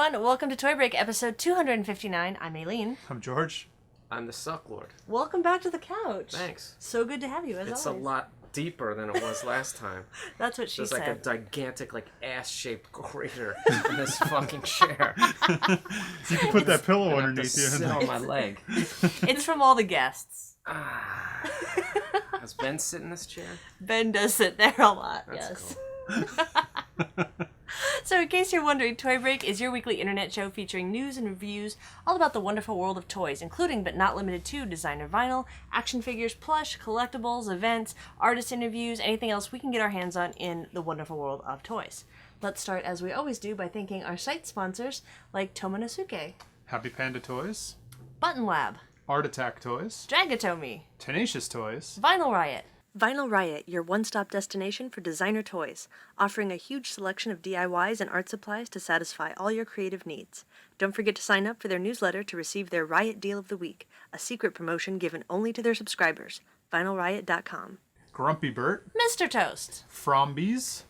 everyone. Welcome to Toy Break, episode 259. I'm Aileen. I'm George. I'm the Sucklord. Welcome back to the couch. Thanks. So good to have you, as It's always. a lot deeper than it was last time. That's what she There's said. like a gigantic, ass-shaped crater in this fucking chair. You can put that pillow underneath you. Sit on my leg. It's from all the guests. Has Ben sit in this chair? Ben does sit there a lot, That's yes. cool. So in case you're wondering, Toy Break is your weekly internet show featuring news and reviews all about the wonderful world of toys, including but not limited to designer vinyl, action figures, plush, collectibles, events, artist interviews, anything else we can get our hands on in the wonderful world of toys. Let's start, as we always do, by thanking our site sponsors like ToyConUK, Happy Panda Toys, Button Lab, Art Attack Toys, Dragatomy, Tenacious Toys, Vinyl Riot. Vinyl Riot, your one-stop destination for designer toys, offering a huge selection of DIYs and art supplies to satisfy all your creative needs. Don't forget to sign up for their newsletter to receive their Riot Deal of the Week, a secret promotion given only to their subscribers. VinylRiot.com. Grumpy Bert, Mr. Toast. Frombies,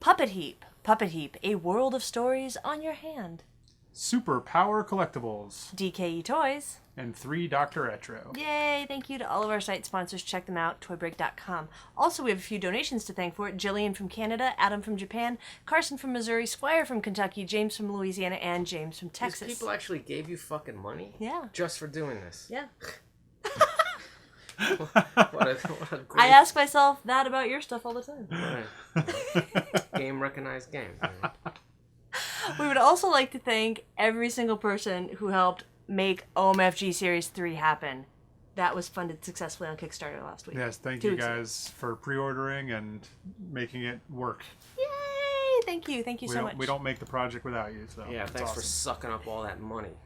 Puppet Heap. Puppet Heap, a world of stories on your hand. Super Power Collectibles, DKE Toys. and 3 Dr. Etro. Yay! Thank you to all of our site sponsors. Check them out, toybreak.com. Also, we have a few donations to thank for it. Jillian from Canada, Adam from Japan, Carson from Missouri, Squire from Kentucky, James from Louisiana, and James from Texas. These people actually gave you fucking money? Yeah. Just for doing this? Yeah. What a great... I ask myself that about your stuff all the time. Right. Game recognized game. We would also like to thank every single person who helped make OMFG Series 3 happen. That was funded successfully on Kickstarter last week. Yes, thank 2 you weeks ago. guys for pre-ordering and making it work. Yay! Thank you. Thank you so much. We don't make the project without you, so Yeah, it's thanks for awesome. sucking up all that money.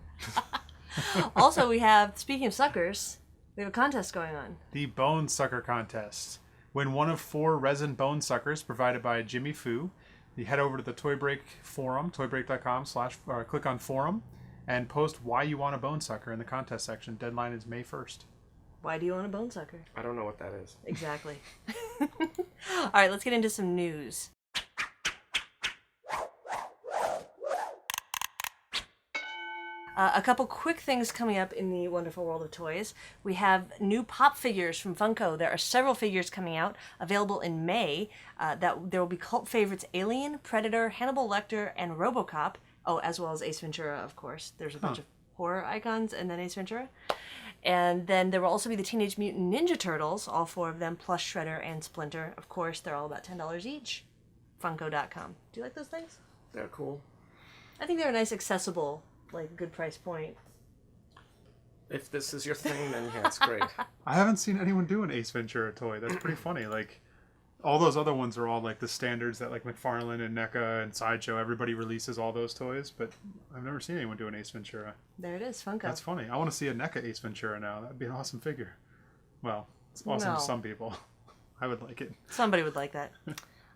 Also, we have, speaking of suckers, we have a contest going on. The Bone Sucker Contest. Win one of 4 resin bone suckers provided by Jimmy Foo. You head over to the Toy Break forum, toybreak.com/ click on forum, and post why you want a bone sucker in the contest section. Deadline is May 1st. Why do you want a bone sucker? I don't know what that is. Exactly. All right, let's get into some news. A couple quick things coming up in the wonderful world of toys. We have new pop figures from Funko. There are several figures coming out, available in May. That there will be cult favorites Alien, Predator, Hannibal Lecter, and RoboCop. Oh, as well as Ace Ventura, of course. There's a bunch of horror icons, and then Ace Ventura. And then there will also be the Teenage Mutant Ninja Turtles, all 4 of them, plus Shredder and Splinter. Of course, they're all about $10 each. Funko.com. Do you like those things? They're cool. I think they're a nice, accessible, good price point. If this is your thing, then yeah, it's great. I haven't seen anyone do an Ace Ventura toy. That's pretty funny. All those other ones are all the standards that McFarlane and NECA and Sideshow, everybody releases all those toys, but I've never seen anyone do an Ace Ventura. There it is, Funko. That's funny. I want to see a NECA Ace Ventura now. That'd be an awesome figure. Well, it's awesome No. to some people. I would like it. Somebody would like that.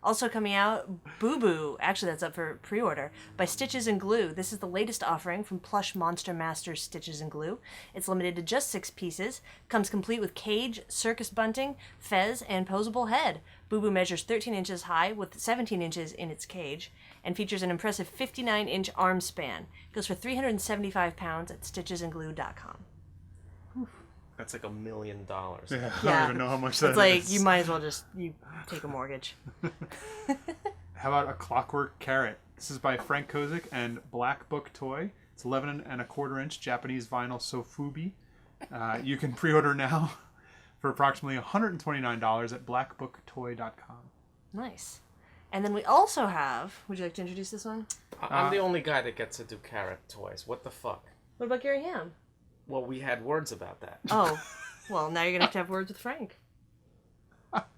Also coming out, BuBu, actually that's up for pre-order, by Stitches and Glue. This is the latest offering from Plush Monster Masters Stitches and Glue. It's limited to just 6 pieces, comes complete with cage, circus bunting, fez, and posable head. BuBu measures 13 inches high with 17 inches in its cage, and features an impressive 59-inch arm span. Goes for £375 at stitchesandglue.com. That's $1 million. Yeah, I Yeah. don't even know how much that It's is. you might as well just take a mortgage. How about a Clockwork Carrot? This is by Frank Kozik and Black Book Toy. It's 11.25-inch Japanese vinyl sofubi. You can pre-order now for approximately $129 at blackbooktoy.com. Nice. And then we also have, would you like to introduce this one? I'm the only guy that gets to do carrot toys. What the fuck? What about Gary Ham? Well, we had words about that. Oh, well, now you're going to have words with Frank.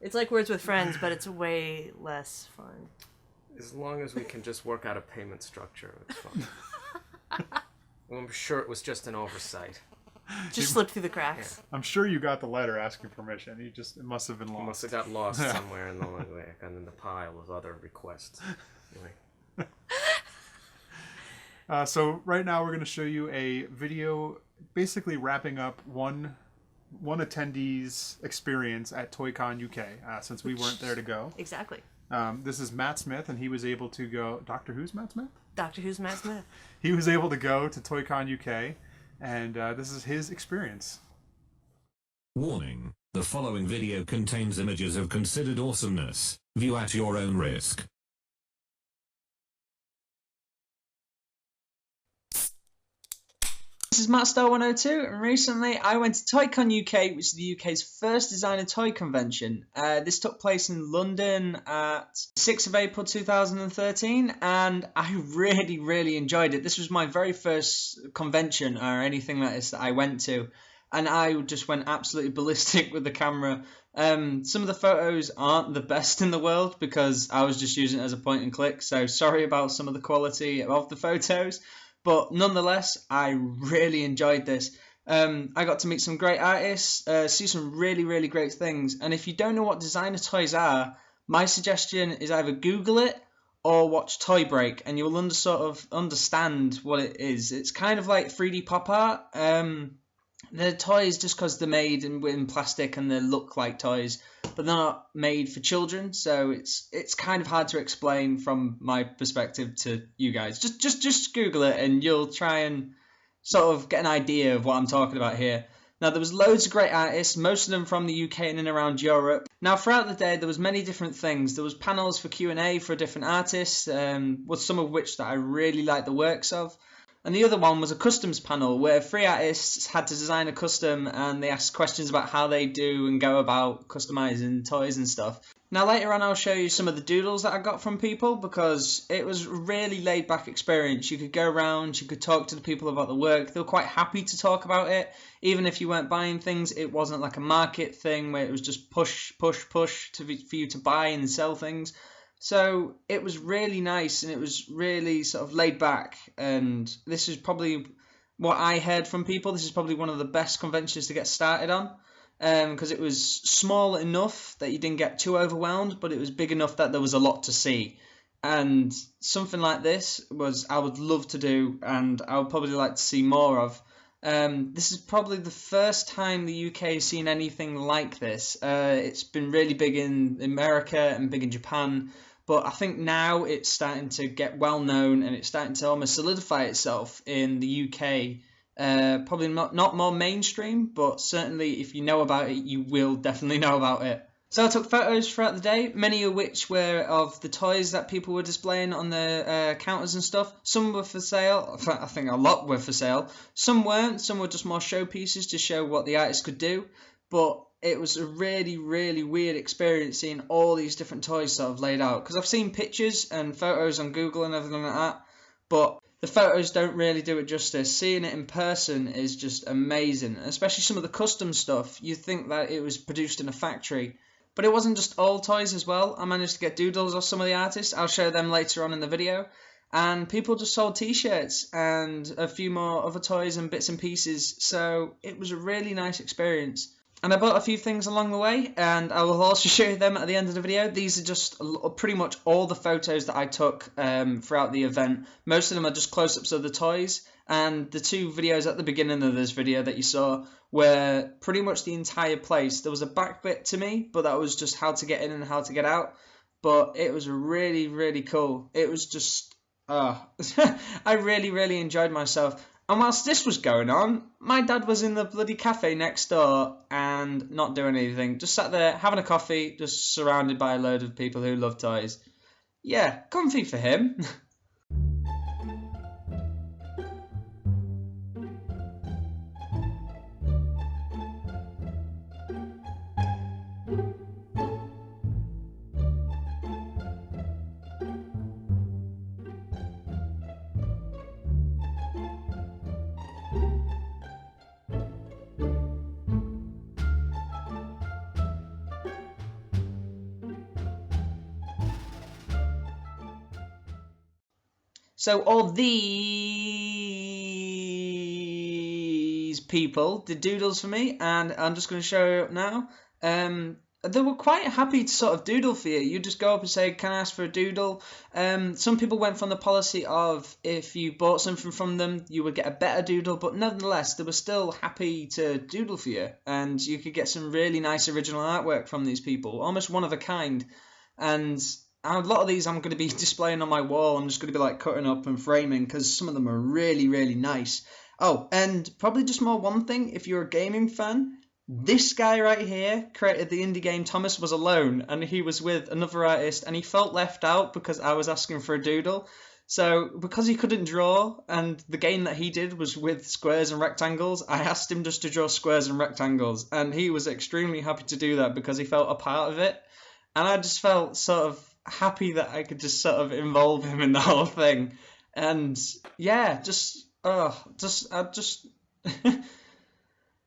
It's like Words with Friends, but it's way less fun. As long as we can just work out a payment structure, it's fine. I'm sure it was just an oversight. Just slipped through the cracks. I'm sure you got the letter asking permission. It must have been It lost. must have got lost somewhere in the pile of other requests. Anyway. So right now we're going to show you a video basically wrapping up one one attendee's experience at ToyConUK since we weren't there to go. Exactly. This is Matt Smith, and he was able to go. Doctor Who's Matt Smith? Doctor Who's Matt Smith. He was able to go to ToyConUK, and this is his experience. Warning: the following video contains images of considered awesomeness. View at your own risk. This is MattStar102, and recently I went to ToyCon UK, which is the UK's first designer toy convention. This took place in London at 6th of April 2013, and I really enjoyed it. This was my very first convention or anything like this that I went to, and I just went absolutely ballistic with the camera. Some of the photos aren't the best in the world because I was just using it as a point and click, so sorry about some of the quality of the photos. But nonetheless, I really enjoyed this. I got to meet some great artists, see some really great things. And if you don't know what designer toys are, my suggestion is either Google it or watch Toy Break, and you'll sort of understand what it is. It's kind of like 3D pop art. The toys, just because they're made in plastic and they look like toys, but they're not made for children, so it's kind of hard to explain from my perspective to you guys. Just Google it and you'll try and sort of get an idea of what I'm talking about here. Now, there was loads of great artists, most of them from the UK and in around Europe. Now, throughout the day, there was many different things. There was panels for Q&A for different artists, with some of which that I really liked the works of. And the other one was a customs panel where 3 artists had to design a custom, and they asked questions about how they do and go about customizing toys and stuff. Now later on I'll show you some of the doodles that I got from people, because it was a really laid back experience. You could go around, you could talk to the people about the work. They were quite happy to talk about it. Even if you weren't buying things, it wasn't like a market thing where it was just push for you to buy and sell things. So it was really nice, and it was really sort of laid back, and this is probably what I heard from people. This is probably one of the best conventions to get started on, because it was small enough that you didn't get too overwhelmed, but it was big enough that there was a lot to see. And something like this I would love to do, and I would probably like to see more of. This is probably the first time the UK has seen anything like this. It's been really big in America and big in Japan. But I think now it's starting to get well known, and it's starting to almost solidify itself in the UK. Probably not more mainstream, but certainly if you know about it, you will definitely know about it. So I took photos throughout the day, many of which were of the toys that people were displaying on the counters and stuff. Some were for sale. I think a lot were for sale. Some weren't. Some were just more showpieces to show what the artist could do. But it was a really weird experience seeing all these different toys sort of laid out. Because I've seen pictures and photos on Google and everything like that, but the photos don't really do it justice. Seeing it in person is just amazing. Especially some of the custom stuff. You'd think that it was produced in a factory. But it wasn't just all toys as well. I managed to get doodles of some of the artists. I'll show them later on in the video. And people just sold t-shirts and a few more other toys and bits and pieces. So it was a really nice experience. And I bought a few things along the way, and I will also show you them at the end of the video. These are just pretty much all the photos that I took throughout the event. Most of them are just close-ups of the toys, and the 2 videos at the beginning of this video that you saw were pretty much the entire place. There was a back bit to me, but that was just how to get in and how to get out. But it was really cool. It was just, I really enjoyed myself. And whilst this was going on, my dad was in the bloody cafe next door and not doing anything. Just sat there having a coffee, just surrounded by a load of people who love toys. Yeah, comfy for him. So all these people did doodles for me, and I'm just going to show you up now. they were quite happy to sort of doodle for you. You just go up and say, can I ask for a doodle? Some people went from the policy of if you bought something from them, you would get a better doodle, but nonetheless, they were still happy to doodle for you. And you could get some really nice original artwork from these people, almost one of a kind. And a lot of these I'm going to be displaying on my wall. I'm just going to be like cutting up and framing because some of them are really, really nice. Oh, and probably just more one thing, if you're a gaming fan, this guy right here created the indie game Thomas Was Alone, and he was with another artist, and he felt left out because I was asking for a doodle. So because he couldn't draw, and the game that he did was with squares and rectangles, I asked him just to draw squares and rectangles, and he was extremely happy to do that because he felt a part of it. And I just felt sort of happy that I could just sort of involve him in the whole thing. And yeah,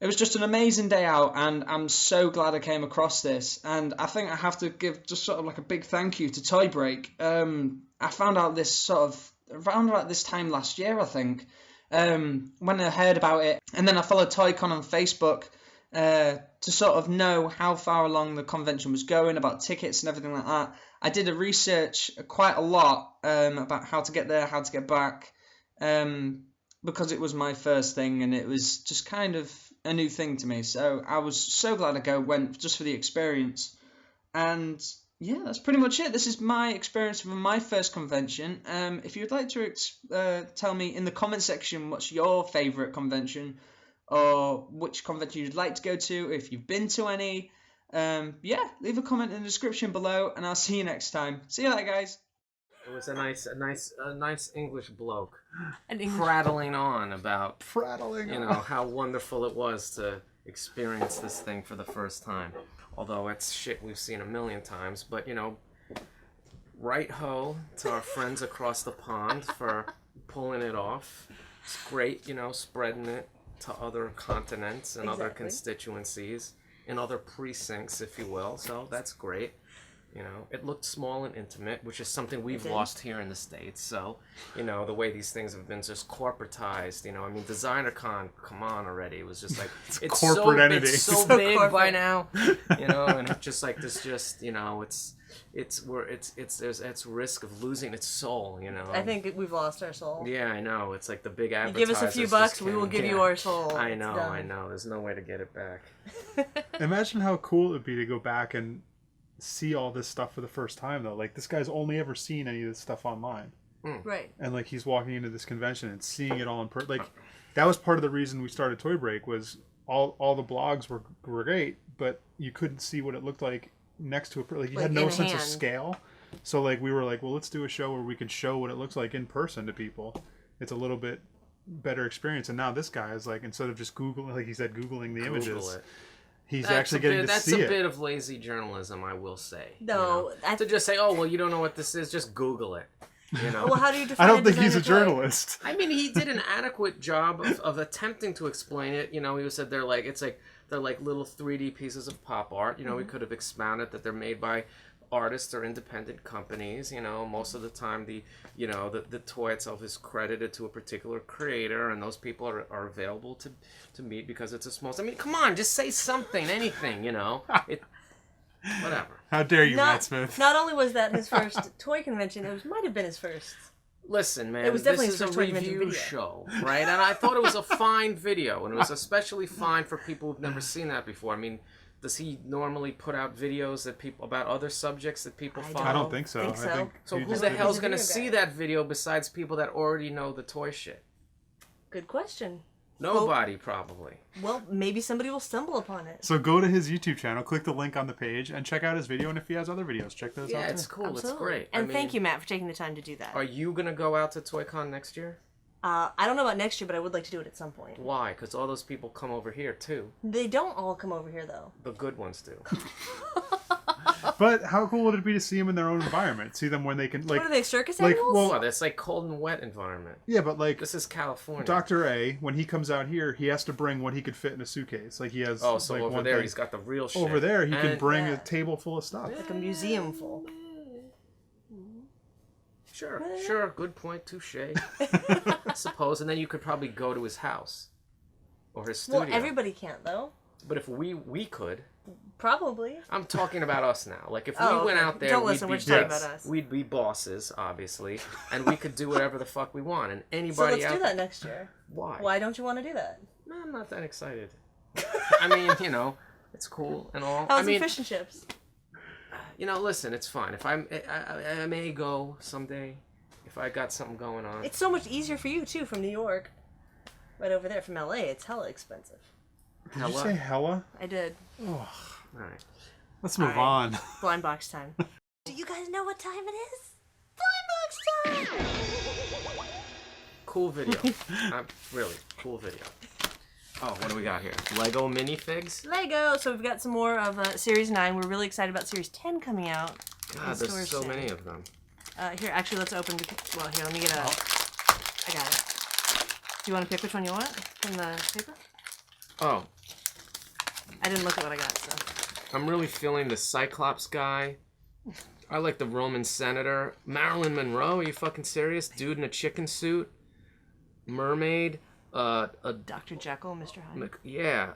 it was just an amazing day out, and I'm so glad I came across this. And I think I have to give just sort of like a big thank you to Toy Break. I found out this sort of around about this time last year, I think, when I heard about it. And then I followed ToyCon on Facebook to sort of know how far along the convention was going, about tickets and everything like that. I did a research quite a lot about how to get there, how to get back, because it was my first thing, and it was just kind of a new thing to me. So I was so glad I went just for the experience. And yeah, that's pretty much it. This is my experience with my first convention. If you'd like to tell me in the comment section what's your favourite convention, or which convention you'd like to go to, if you've been to any, leave a comment in the description below, and I'll see you next time. See you later, guys. It was a nice English bloke An English- prattling on about Prattling. how wonderful it was to experience this thing for the first time. Although it's shit we've seen a million times, but right ho to our friends across the pond for pulling it off. It's great, spreading it to other continents and other Exactly. constituencies, in other precincts, if you will. So that's great. It looked small and intimate, which is something we've lost here in the States. So, the way these things have been just corporatized, DesignerCon, come on already. It was just like, it's corporate entity. It's so So big corporate. by now, and it's just like this, it's risk of losing its soul, I think we've lost our soul. Yeah, I know. It's like the big You advertisers. give us a few bucks, we will give you our soul. I It's know, done. I know. There's no way to get it back. Imagine how cool it would be to go back and see all this stuff for the first time, though. Like, this guy's only ever seen any of this stuff online. Right. And, like, he's walking into this convention and seeing it all in person. Like, that was part of the reason we started Toy Break, was all the blogs were great, but you couldn't see what it looked like next to it. Like, you Like, had no in sense of hand. scale. So, like, we were like, well, let's do a show where we can show what it looks like in person to people. It's a little bit better experience. And now this guy is, like, instead of just Googling, like he said, Googling the Google images, it. he's actually getting to see That's it. a bit of lazy journalism, I will say. No, To just say, oh, well, you don't know what this is, just Google it. Well, how do you define I don't think he's a designer toy? journalist. I mean, he did an adequate job of attempting to explain it. He said they're like little 3D pieces of pop art. We could have expounded that they're made by artists or independent companies. Most of the time the toy itself is credited to a particular creator, and those people are available to meet because it's a small. I mean, come on, just say something, anything. Whatever. How dare you, Matt Not, Smith? not only was that his first toy convention, might have been his first. Listen, man, It was definitely this is a his first toy convention review video. show, right? And I thought it was a fine video, and it was especially fine for people who've never seen that before. I mean, does he normally put out videos that people about other subjects that people follow? I don't think so. Think so. I think So he who just the did- hell's He's a gonna video see guy. that video besides people that already know the toy shit? Good question. Nobody, probably. Well, maybe somebody will stumble upon it. So go to his YouTube channel, click the link on the page, and check out his video. And if he has other videos, check those Yeah, out. it's cool. Absolutely. It's great. And thank you, Matt, for taking the time to do that. Are you gonna go out to ToyCon next year? I don't know about next year, but I would like to do it at some point. Why? Because all those people come over here too. They don't all come over here, though. The good ones do. But how cool would it be to see them in their own environment? See them when they can, like, What are they, circus like, animals? well- Well, that's like cold and wet environment. yeah, but like This is California. Dr. A, when he comes out here, he has to bring what he could fit in a suitcase. Like he has. Oh, so like, over one there thing. he's got the real shit. Over there, he can And- bring Yeah. a table full of stuff. Like a museum full. Sure. Good point. Touche. I suppose, and then you could probably go to his house or his studio. Well, everybody can't, though. But if we could, Probably. I'm talking about us now. Like if we Oh, went okay. out there, Don't we'd listen. be We're just talking Yes. about us. we'd be bosses, obviously, and we could do whatever the fuck we want. And anybody So let's out do that next year. Why? Why don't you want to do that? No, I'm not that excited. I mean, you know, it's cool and all. How's I mean, the fish and chips? you know, listen, it's fine. If I may go someday, if I got something going on. It's so much easier for you too from New York. Right over there from LA, it's hella expensive. Did you say hella? I did. All right. Let's move Alright. on. Blind box time. Do you guys know what time it is? Blind box time! Cool video. Really cool video. Oh, what do we got here? Lego minifigs? Lego! So we've got some more of Series 9. We're really excited about Series 10 coming out. God, in there's stores so soon. many of them. Here, actually, let's open. Well, here, let me get a. I got it. Do you want to pick which one you want from the paper? Oh, I didn't look at what I got, so. I'm really feeling the Cyclops guy. I like the Roman senator. Marilyn Monroe, are you fucking serious? Dude in a chicken suit. Mermaid. Dr. Jekyll, Mr. Hyde. Yeah.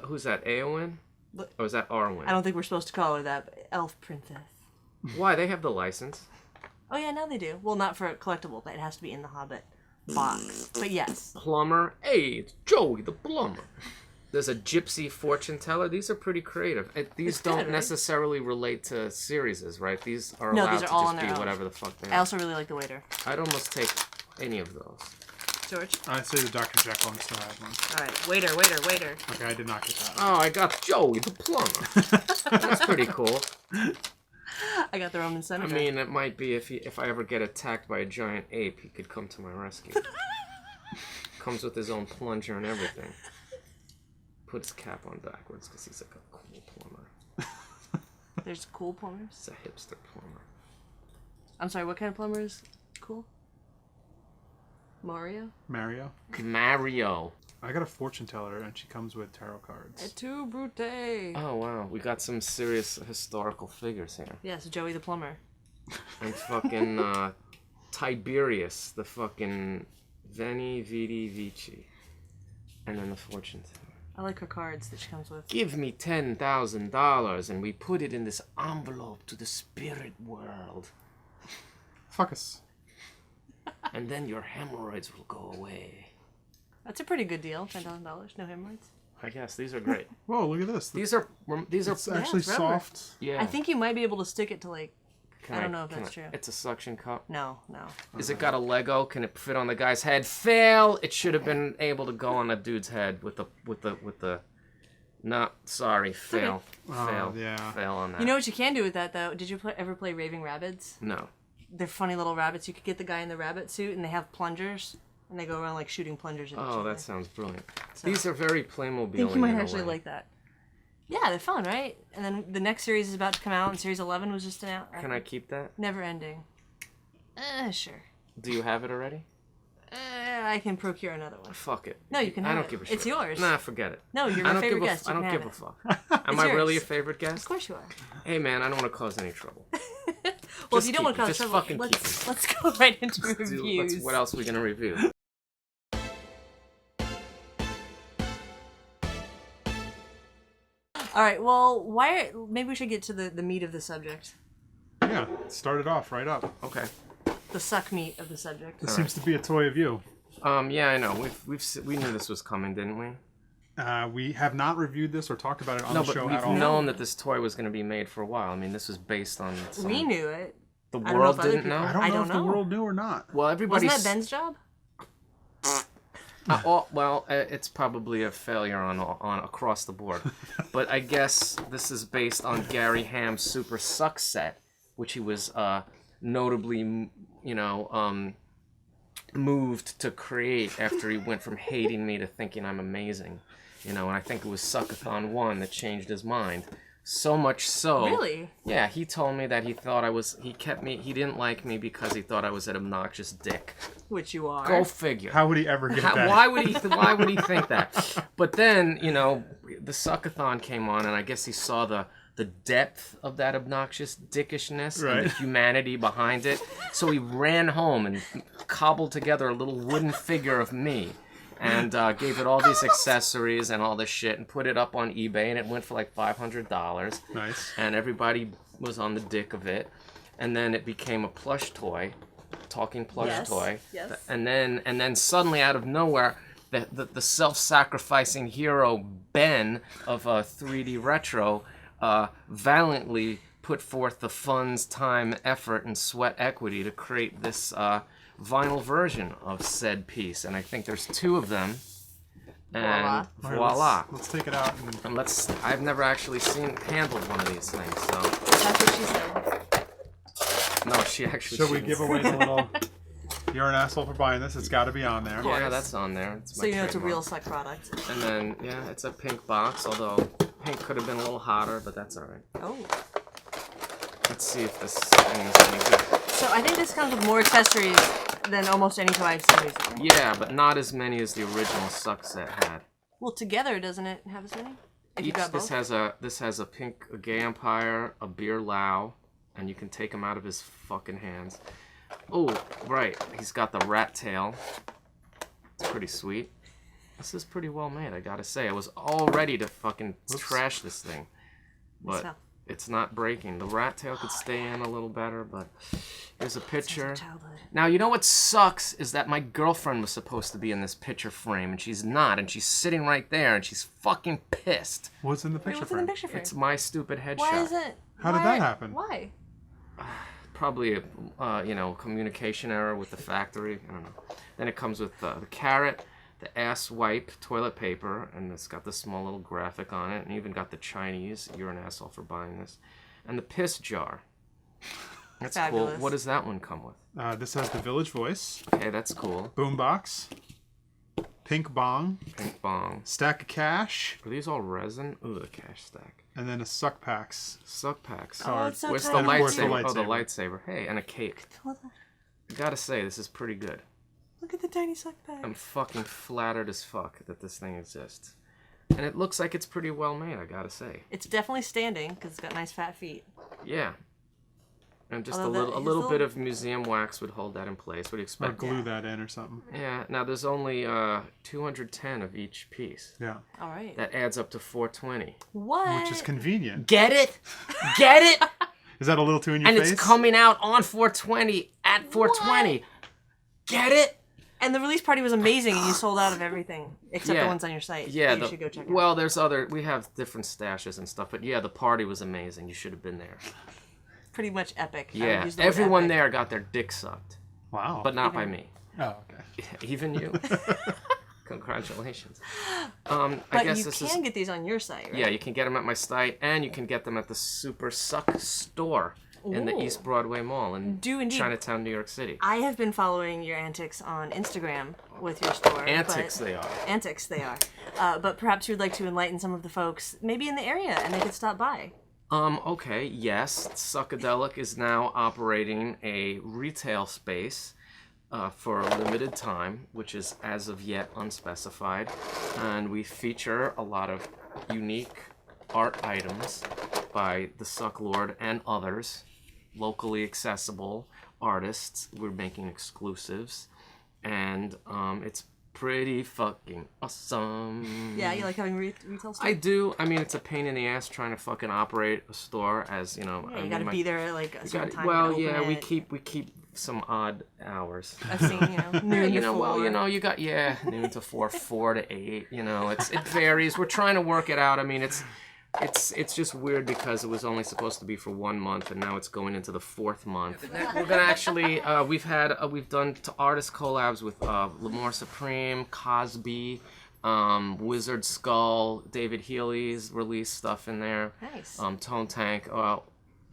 Who's that? Eowyn? Look- Or is that Arwen? I don't think we're supposed to call her that, but Elf Princess. Why? They have the license. Oh, yeah, now they do. Well, not for a collectible, but it has to be in the Hobbit box. But yes. Plumber. Hey, it's Joey the plumber. There's a gypsy fortune teller. These are pretty creative. These It's good, don't right? necessarily relate to series, right? These are No, allowed these are to all just on their be own. whatever the fuck they I are. also really like the waiter. I'd almost take any of those. George? I say the Dr. Jekyll and still have one. All right, waiter. Okay, I did not get that. Oh, I got Joey the plumber. That's pretty cool. I got the Roman I senator. mean, it might be if I ever get attacked by a giant ape, he could come to my rescue. Comes with his own plunger and everything. Put his cap on backwards because he's like a cool plumber. There's cool plumbers. He's a hipster plumber. I'm sorry, what kind of plumber is cool? Mario? Mario. Mario. I got a fortune teller, and she comes with tarot cards. Et tu, Brute? Oh, wow. We got some serious historical figures here. Yes, Joey the plumber. And fucking Tiberius, the fucking Veni, Vidi, Vici. And then the fortune teller. I like her cards that she comes with. Give me $10,000 and we put it in this envelope to the spirit world. Fuck us. And then your hemorrhoids will go away. That's a pretty good deal. $10,000, no hemorrhoids. I guess these are great. Whoa, look at this. These are It's actually it's rubber. soft. yeah. I think you might be able to stick it to like. Can I don't know if that's true. It's a suction cup. No. Is it got a Lego? Can it fit on the guy's head? Fail. It should have been able to go on a dude's head with the. No, sorry, fail. Fail. yeah. Fail on that. You know what you can do with that though? Did you ever play Raving Rabbids? No. They're funny little rabbits. You could get the guy in the rabbit suit, and they have plungers, and they go around like shooting plungers at each Oh, other. that sounds brilliant. So- These are very Playmobil. I think you might actually like that. Yeah, they're fun, right? And then the next series is about to come out, and Series 11 was just announced. Can I keep that? Never ending. Sure. Do you have it already? I can procure another one. Fuck it. No, you can I have don't it. give a shit. It's yours. Nah, forget it. No, you're I my don't favorite give a, guest. I You don't can give have a it. fuck. Am It's I really a yours. favorite guest? Of course you are. Hey man, I don't want to cause any trouble. Well, Just if you don't want to keep it. cause Just trouble, fucking let's go right into Do- reviews. what else are we gonna review? All right. Well, maybe we should get to the meat of the subject, Yeah, start it off right up. Okay. the suck meat of the subject. This seems to be a toy of you. Yeah, I know. We knew this was coming, didn't we? We have not reviewed this or talked about it on No, the but show we've at all. known that this toy was going to be made for a while. I mean, this was based on. We knew it. The I don't know world if other didn't people- know. I don't I know don't if the know. world knew or not. Well, everybody's. Wasn't that Ben's job? It's probably a failure on across the board, but I guess this is based on Gary Ham's Super SUCKset, which he was notably, moved to create after he went from hating me to thinking I'm amazing, and I think it was Suckathon 1 that changed his mind. So much so. Really? Yeah, he told me that he thought he didn't like me because he thought I was an obnoxious dick. Which you are. Go figure. How would he ever get that? Why would he think that? But then, the Suckathon came on, and I guess he saw the depth of that obnoxious dickishness and Right. the humanity behind it. So he ran home and cobbled together a little wooden figure of me. and gave it all these accessories and all this shit and put it up on eBay, and it went for like $500. Nice. And everybody was on the dick of it. And then it became a plush toy, talking plush toy. Yes. And then suddenly out of nowhere, the self-sacrificing hero Ben of 3D Retro valiantly put forth the funds, time, effort, and sweat equity to create this vinyl version of said piece. And I think there's 2 of them. And voila. Let's take it out. And I've never actually handled one of these things, so. That's what she said. No, she actually. Should we give away the little? You're an asshole for buying this. It's got to be on there. Yeah, that's on there. It's So my you know it's a trademark. real Suck product. And then it's a pink box. Although pink could have been a little hotter, but that's all right. Oh. Let's see if this thing is any good. So I think this comes with more accessories than almost any toy I've seen recently. Yeah, but not as many as the original SUCKset had. Well, together, doesn't it have as many? If you got both? This has a pink Gampire, a beer Lao, and you can take him out of his fucking hands. Oh, right. He's got the rat tail. It's pretty sweet. This is pretty well made, I gotta say. I was all ready to fucking trash this thing. But it's not breaking. The rat tail could stay in a little better, but here's a picture. Now, you know what sucks is that my girlfriend was supposed to be in this picture frame, and she's not, and she's sitting right there, and she's fucking pissed. What's in the picture What's in frame? the picture frame? It's my stupid headshot. Why is it? How did that happen? Why? Probably a communication error with the factory. I don't know. Then it comes with the carrot, the ass wipe toilet paper, and it's got the small little graphic on it, and even got the Chinese. You're an asshole for buying this, and the piss jar. That's Fabulous. cool. What does that one come with? This has the Village Voice, Okay, that's cool. boombox, pink bong, Pink bong. stack of cash, Are these all resin? Ooh, the cash stack. and then a suck packs. Suck packs. Oh, it's so Where's the tiny. And of course the lightsaber? Oh, the lightsaber. lightsaber. Hey, and a cake. Hold on. I gotta say, this is pretty good. Look at the tiny Suck bag. I'm fucking flattered as fuck that this thing exists. And it looks like it's pretty well made, I gotta say. It's definitely standing because it's got nice fat feet. Yeah. And just Although a little bit of museum wax would hold that in place. What do you Or expect? glue that in or something. Yeah, now there's only 210 of each piece. Yeah. All right. That adds up to 420. What? Which is convenient. Get it? Get it? Is that a little too in your And face? it's coming out on 420 at 420. Get it? And the release party was amazing, and you sold out of everything except the ones on your site. Yeah, that you should go check out. well, we have different stashes and stuff, but yeah, the party was amazing. You should have been there. Pretty much epic. I would Yeah, use the word everyone epic. there got their dick sucked, Wow. but not by me. Oh, okay. Even you. Congratulations. But I guess you this can is. get these on your site, right? Yeah, you can get them at my site, and you can get them at the Super SUCK store in the Ooh. East Broadway Mall in Do indeed. Chinatown, New York City. I have been following your antics on Instagram with your store. Antics, but- they are. Antics, they are. But perhaps you'd like to enlighten some of the folks, maybe in the area, and they could stop by. Okay, yes. Suckadelic is now operating a retail space for a limited time, which is as of yet unspecified. And we feature a lot of unique art items by the Sucklord and others, locally accessible artists. We're making exclusives, and it's pretty fucking awesome. Yeah, you like having retail stores? I do. I mean, it's a pain in the ass trying to fucking operate a store, as you know. Yeah, I you mean, gotta my- be there at like a you certain gotta- time. well, to yeah, open we it. keep some odd hours. I've seen, noon You to know, well, 4. you know, you got noon to 4, 4 to 8. You know, it varies. We're trying to work it out. I mean, it's just weird because it was only supposed to be for 1 month, and now it's going into the 4th month. We're gonna actually we've done artist collabs with Lamore Supreme, Cosby, Wizard Skull, David Healy's released stuff in there. Nice. Tone Tank,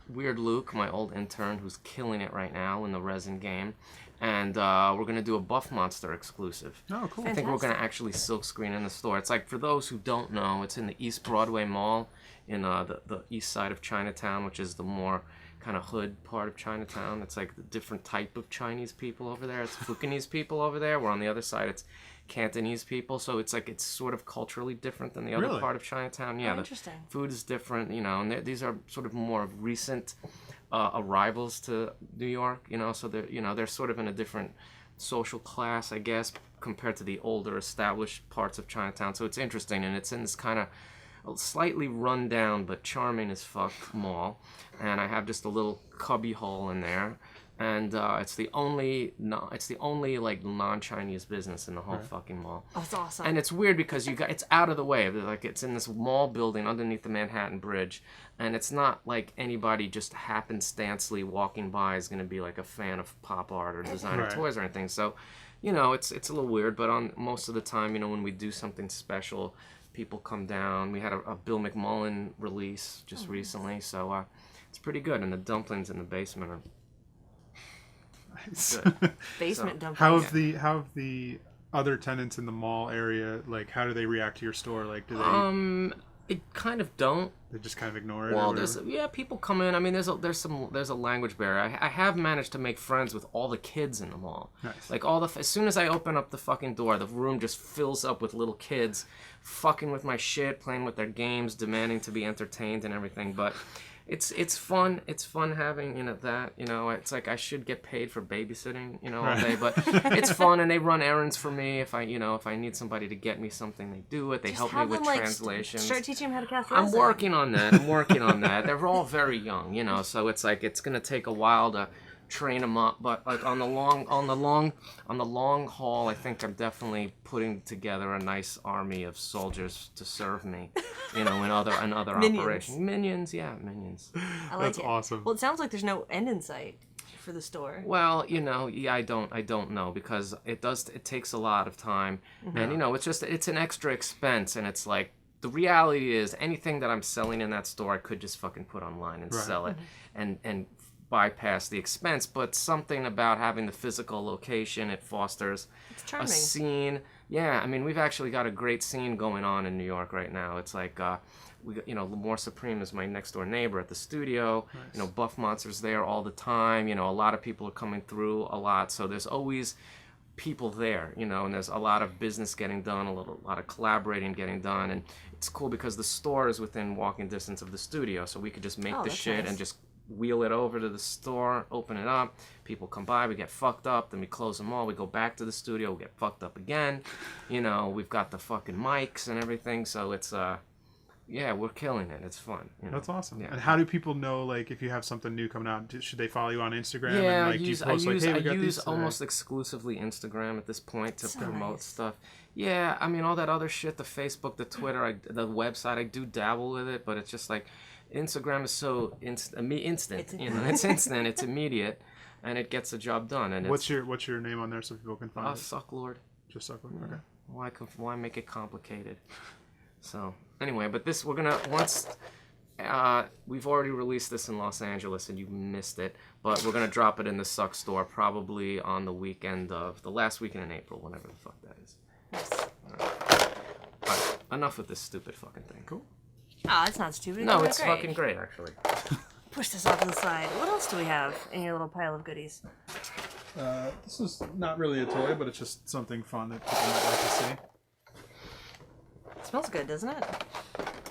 Weird Luke, my old intern, who's killing it right now in the resin game, and we're gonna do a Buff Monster exclusive. Oh, cool. I think we're gonna actually silkscreen in the store. It's like, for those who don't know, it's in the East Broadway Mall in the east side of Chinatown, which is the more kind of hood part of Chinatown. It's like the different type of Chinese people over there. It's Fukinese people over there. Where on the other side it's Cantonese people. So it's like it's sort of culturally different than the other Really? part of Chinatown. Yeah, the interesting. food is different, you know, and these are sort of more recent arrivals to New York, you know, so they're sort of in a different social class, I guess, compared to the older established parts of Chinatown. So it's interesting, and it's in this kind of slightly run down but charming as fuck mall, and I have just a little cubby hole in there, and it's the only like non-Chinese business in the whole fucking mall. Oh, that's awesome. And it's weird because it's out of the way. Like, it's in this mall building underneath the Manhattan Bridge, and it's not like anybody just happenstancely walking by is going to be like a fan of pop art or designer toys or anything. So, you know, it's a little weird, but on most of the time, you know, when we do something special, people come down. We had a Bill McMullen release just recently, so it's pretty good. And the dumplings in the basement are good. Basement dumplings. How have the other tenants in the mall area, like, how do they react to your store? Like, do they? It kind of don't. They just kind of ignore it. Well, people come in. I mean, there's a language barrier. I have managed to make friends with all the kids in the mall. Nice. Like, as soon as I open up the fucking door, the room just fills up with little kids, fucking with my shit, playing with their games, demanding to be entertained and everything. But it's fun. It's fun having, you know, that, you know, it's like I should get paid for babysitting, you know, all day, but it's fun, and they run errands for me. If I need somebody to get me something, they do it. They help me with translations. Start teaching them how to cast I'm resin. working on that. They're all very young, you know, so it's like it's gonna take a while to train them up, but like on the long haul, I think I'm definitely putting together a nice army of soldiers to serve me, you know, in other Minions. operations. Minions. I like That's it. awesome. Well, it sounds like there's no end in sight for the store. Well, you know, I don't know, because it takes a lot of time, and you know, it's an extra expense, and it's like, the reality is anything that I'm selling in that store, I could just fucking put online and sell it, and bypass the expense. But something about having the physical location, it fosters a scene. Yeah, I mean, we've actually got a great scene going on in New York right now. It's like, you know, Lamore Supreme is my next door neighbor at the studio. Nice. You know, Buff Monster's there all the time. You know, a lot of people are coming through a lot, so there's always people there, you know, and there's a lot of business getting done, a lot of collaborating getting done, and it's cool because the store is within walking distance of the studio, so we could just make the shit and just wheel it over to the store, open it up, people come by, we get fucked up, then we close them all, we go back to the studio, we get fucked up again, you know, we've got the fucking mics and everything, so it's yeah, we're killing it. It's fun. You know? That's awesome. Yeah. And how do people know, like, if you have something new coming out? Should they follow you on Instagram? Yeah, and, like, I use almost exclusively Instagram at this point to promote stuff. Yeah, I mean, all that other shit, the Facebook, the Twitter, the website, I do dabble with it, but it's just like, Instagram is so instant. You know, it's instant, it's immediate, and it gets the job done. And what's your name on there so people can find it? Sucklord. Just Sucklord. Okay. Why make it complicated? So anyway, but we've already released this in Los Angeles and you missed it, but we're gonna drop it in the Suck store probably on the weekend of the last weekend in April, whenever the fuck that is. All right, enough with this stupid fucking thing. Cool. Ah, it's not stupid. No, it's fucking great actually. Push this off to the side. What else do we have in your little pile of goodies? This is not really a toy, but it's just something fun that people might like to see. It smells good, doesn't it?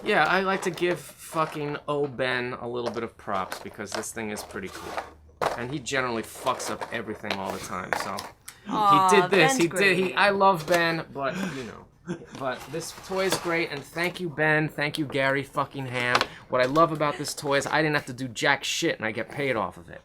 Yeah, I like to give fucking Ben a little bit of props because this thing is pretty cool. And he generally fucks up everything all the time, so... Aww, he did this, Ben's I love Ben, but, you know... But this toy is great, and thank you, Ben. Thank you, Gary fucking Ham. What I love about this toy is I didn't have to do jack shit, and I get paid off of it.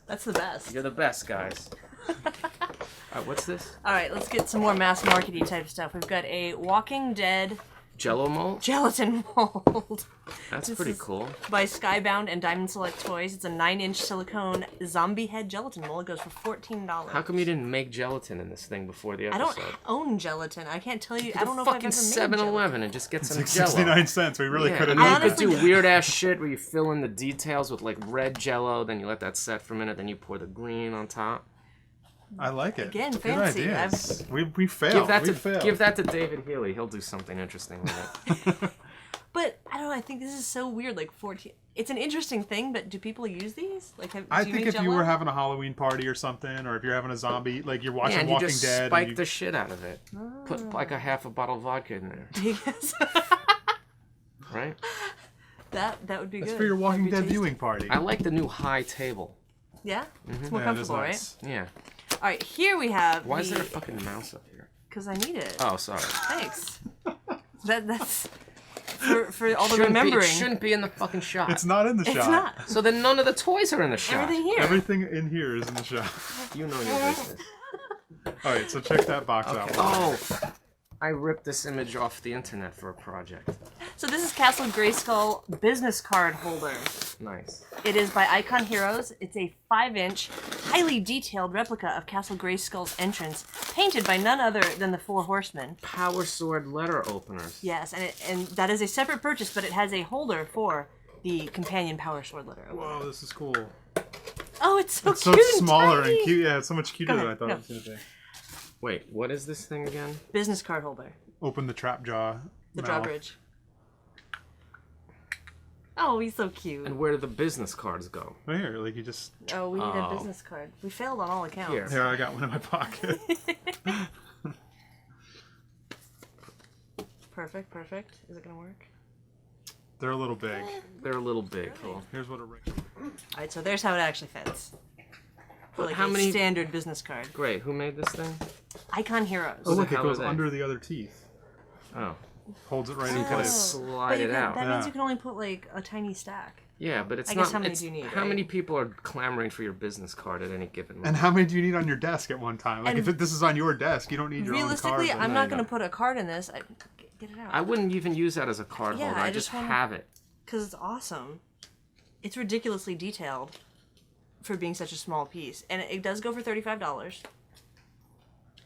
That's the best. You're the best, guys. Alright, what's this? Alright, let's get some more mass markety type stuff. We've got a Walking Dead Jello mold? gelatin mold. That's pretty cool. By Skybound and Diamond Select Toys. It's a 9-inch silicone zombie head gelatin mold. It goes for $14. How come you didn't make gelatin in this thing before the episode? I don't own gelatin. I can't tell you. I don't know if I've fucking ever made 7-Eleven and just get some Like Jello. 69 cents. We really could have You made could honestly do weird ass shit where you fill in the details with like red Jello, then you let that set for a minute, then you pour the green on top. I like it. Again, Good fancy. ideas. We failed. Give that to David Healy. He'll do something interesting with it. But I don't know. I think this is so weird. Like 14. It's an interesting thing, but do people use these? Like, I do you think make if you Jell-O? were having a Halloween party or something, or if you're having a zombie, like you're watching and you Walking just Dead, spike and the shit out of it. Put like a half a bottle of vodka in there, Yes. right? that would be that's good. for your Walking That'd Dead be tasty. viewing party. I like the new high table. Yeah? It's more Yeah, it is comfortable, nice. right? Yeah. All right, here we have Why is there a fucking mouse up here? because I need it. Oh, sorry. Thanks. That's for all the It remembering. shouldn't be in the fucking shop. It's not in the shop. It's not. So then none of the toys are in the shop. Everything here. Everything in here is in the shop. You know your business. All right, so check that box out. Oh, I ripped this image off the internet for a project. So this is Castle Grayskull Business Card Holder. Nice. It is by Icon Heroes. It's a 5-inch, highly detailed replica of Castle Grayskull's entrance, painted by none other than the Four Horsemen. Power Sword letter openers. Yes, and that is a separate purchase, but it has a holder for the companion Power Sword letter opener. Whoa, this is cool. Oh, it's so It's cute. so and smaller tiny. and cute. Yeah, it's so much cuter Go than I ahead. thought No. it was going to be. Wait, what is this thing again? Business card holder. Open the trap jaw. The mouth. drawbridge. Oh, he's so cute. And where do the business cards go? Right here, like you just. Oh, we need a business card. We failed on all accounts. Here. Here, I got one in my pocket. Perfect, perfect. Is it gonna work? They're a little big. They're a little big. Cool. Here's what a ring. Alright, so there's how it actually fits. For like How a many- standard business card. Great. Who made this thing? Icon Heroes. Oh, look, the it hell goes are they? under the other teeth. Oh. Holds it right So in you gotta place. slide But you it can, out. that means Yeah. you can only put like a tiny stack. Yeah, but it's I not. guess how many it's- do you need, How right? many people are clamoring for your business card at any given moment? And how many do you need on your desk at one time? Like, And this is on your desk, you don't need your own Realistically, card. I'm No, not you going to don't. put a card in this. Get it out. I wouldn't even use that as a card Yeah, holder. I I just just wanna- have it. Because it's awesome. It's ridiculously detailed for being such a small piece. And it does go for $35.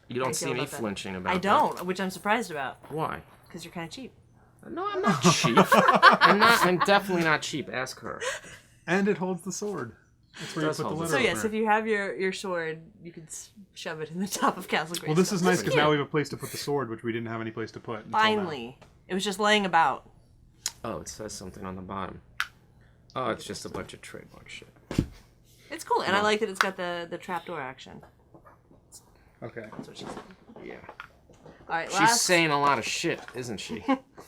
You I don't feel see me about that. flinching about I that. don't, which I'm surprised about. Why? Because you're kind of cheap. No, I'm not cheap. I'm definitely not cheap. Ask her. And it holds the sword. That's where you Does put the hold the letter So sword. yes, opener. if you have your sword, you could shove it in the top of Castle Grayskull. Well, this is nice because cute. now we have a place to put the sword, which we didn't have any place to put. until now. Finally. It was just laying about. Oh, it says something on the bottom. Oh, it's just a bunch of trademark shit. It's cool, and I like that it's got the trapdoor action. Okay. That's what she said. Yeah. All right, She's last. saying a lot of shit, isn't she?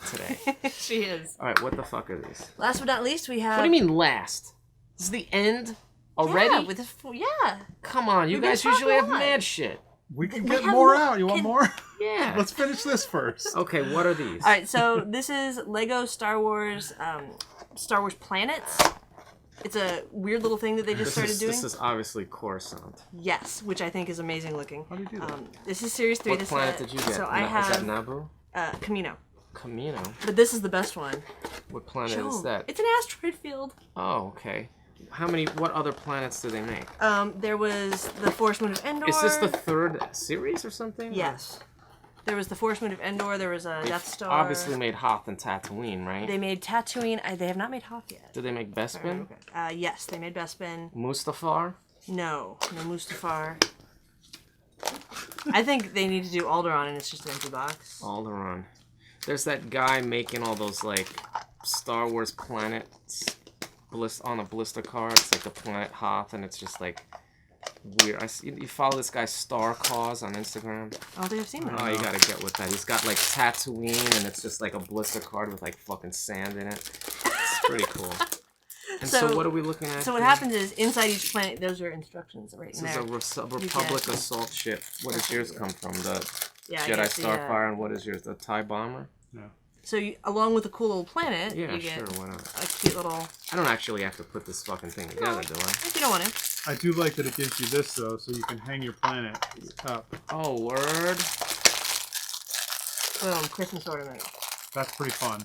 Today. She is. All right, what the fuck are these? Last but not least, we have. What do you mean last? This is the end already? Yeah, with this, yeah. Come on, you We've been guys usually talking have a lot. mad shit. We can We get have more more- out. You want can- more? Yeah. Let's finish this first. Okay, what are these? All right, so this is Lego Star Wars Planets. It's a weird little thing that they just started doing. This is obviously Coruscant. Yes, which I think is amazing looking. How do you do that? This is Series 3. What this planet did you get? So I Is have that Naboo? Camino. Camino? But this is the best one. What planet Show is 'em. that? It's an asteroid field. Oh, okay. What other planets do they make? There was the Force Moon of Endor. Is this the third series or something? Yes. There was the Force Moon of Endor. There was a They Death Star. obviously made Hoth and Tatooine, right? They made Tatooine. They have not made Hoth yet. Did they make Bespin? Yes, they made Bespin. Mustafar? No Mustafar. I think they need to do Alderaan, and it's just an empty box. Alderaan. There's that guy making all those, like, Star Wars planets on a blister card. It's like the planet Hoth, and it's just, like, weird. You follow this guy Star Cause on Instagram? I don't think I've seen that. Oh, you gotta get with that. He's got, like, Tatooine, and it's just, like, a blister card with, like, fucking sand in it. It's pretty cool. And so, So- what are we looking at So what here? happens is, inside each planet, those are instructions right in This there. is a Republic assault ship. What does yours come from? The Yeah, I Jedi guess the, Starfire, and what is yours? The TIE Bomber? No. So along with the cool little planet, Yeah, you get sure, why not? a cute little... I don't actually have to put this fucking thing together, do I? If you don't want to. I do like that it gives you this, though, so you can hang your planet up. Oh, word. Boom, Christmas ornament. That's pretty fun.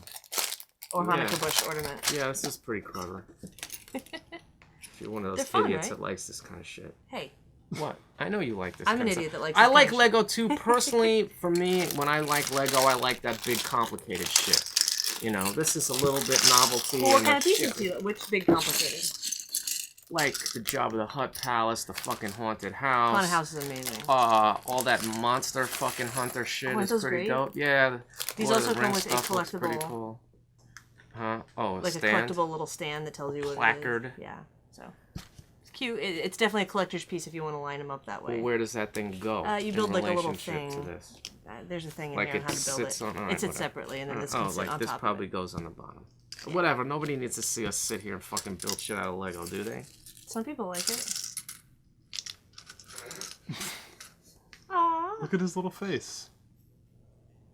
Or Yeah. Hanukkah bush ornament. Yeah, this is pretty clever. If you're one of those They're fun, idiots right? that likes this kind of shit. Hey, What? I know you like this I'm kind an of idiot stuff. that likes I this like kind of Lego too. Personally, for me, when I like Lego, I like that big complicated shit. You know, this is a little bit novelty. well, what and kind of like, pieces do you Which big complicated? like the Jabba the Hutt Palace, the fucking haunted house. Haunted house is amazing. All that monster fucking hunter shit Aren't is those pretty great? dope. Yeah. These Lord of also the come Rings with a stuff looks pretty collectible- cool. Huh? Oh, a Like stand? a collectible little stand that tells you what Placard. it is. Yeah, so it's cute. It's definitely a collector's piece if you want to line them up that way. Well, where does that thing go? You in build like a little relationship thing. To this? There's a thing in Like here on it how to build sits it. on. All right, it sits whatever. separately, and then this can Oh, sit like on this top probably of it. goes on the bottom. Whatever. Nobody needs to see us sit here and fucking build shit out of Lego, do they? Some people like it. Aww. Look at his little face.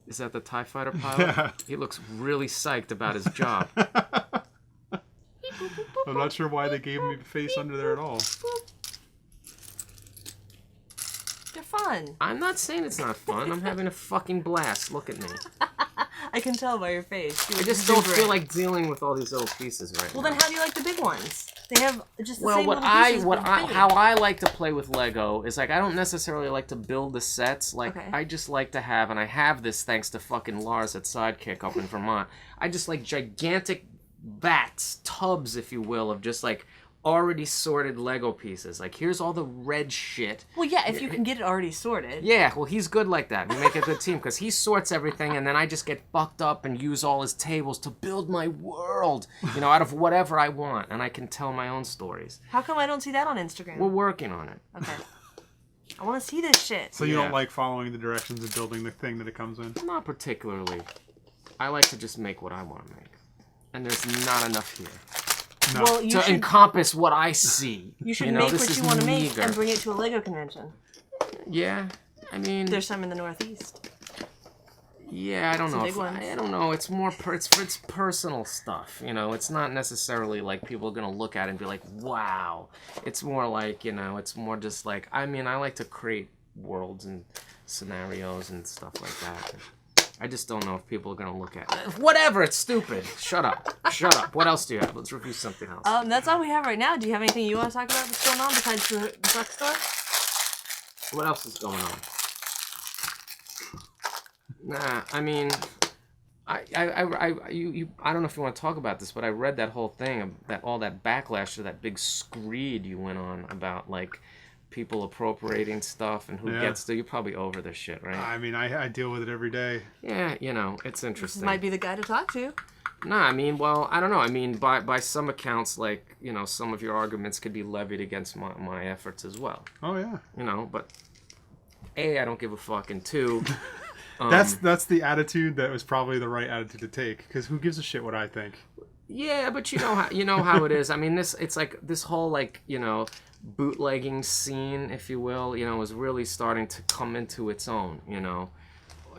Is that the TIE Fighter pilot? Yeah. He looks really psyched about his job. I'm not sure why they gave me a face under there at all. They're fun. I'm not saying it's not fun. I'm having a fucking blast. Look at me. I can tell by your face. I just don't feel like dealing with all these little pieces right now. Well, then how do you like the big ones? They have just the Well, same little pieces, but big. how I like to play with Lego is like I don't necessarily like to build the sets. Like Okay. I just like to have, and I have this thanks to fucking Lars at Sidekick up in Vermont. I just like gigantic vats, tubs, if you will, of just like already sorted Lego pieces. Like here's all the red shit. Well, yeah, if you can get it already sorted. Yeah, well, he's good like that. We make a good team because he sorts everything, and then I just get fucked up and use all his tables to build my world, you know, out of whatever I want, and I can tell my own stories. How come I don't see that on Instagram? We're working on it. Okay. I want to see this shit. So you Yeah. don't like following the directions and building the thing that it comes in? Not particularly. I like to just make what I want to make, and there's not enough here No. Well, you to should, encompass what I see. you should know, make this what is you want to make meager. and bring it to a Lego convention. Yeah, I mean, There's some in the Northeast. yeah, I don't Some know. big ones. I don't know. It's more it's personal stuff. You know, it's not necessarily like people are gonna look at it and be like, "Wow." It's more like, you know, it's more just like, I mean, I like to create worlds and scenarios and stuff like that. I just don't know if people are gonna look at it. Whatever. It's stupid. Shut up. Shut up. What else do you have? Let's review something else. That's all we have right now. Do you have anything you want to talk about that's going on besides the Suck store? What else is going on? Nah, I mean, I don't know if you want to talk about this, but I read that whole thing, all that backlash to that big screed you went on about like people appropriating stuff and who Yeah. gets to. You're probably over this shit, right? I mean, I deal with it every day. Yeah, you know, it's This interesting. might be the guy to talk to. Nah, I mean, well, I don't know. I mean, by some accounts, like, you know, some of your arguments could be levied against my efforts as well. Oh yeah. You know, but A, I don't give a fuck, and two, That's the attitude that was probably the right attitude to take. Because who gives a shit what I think? yeah, but you know how it is. I mean, it's like this whole like, you know, bootlegging scene, if you will, you know, is really starting to come into its own, you know,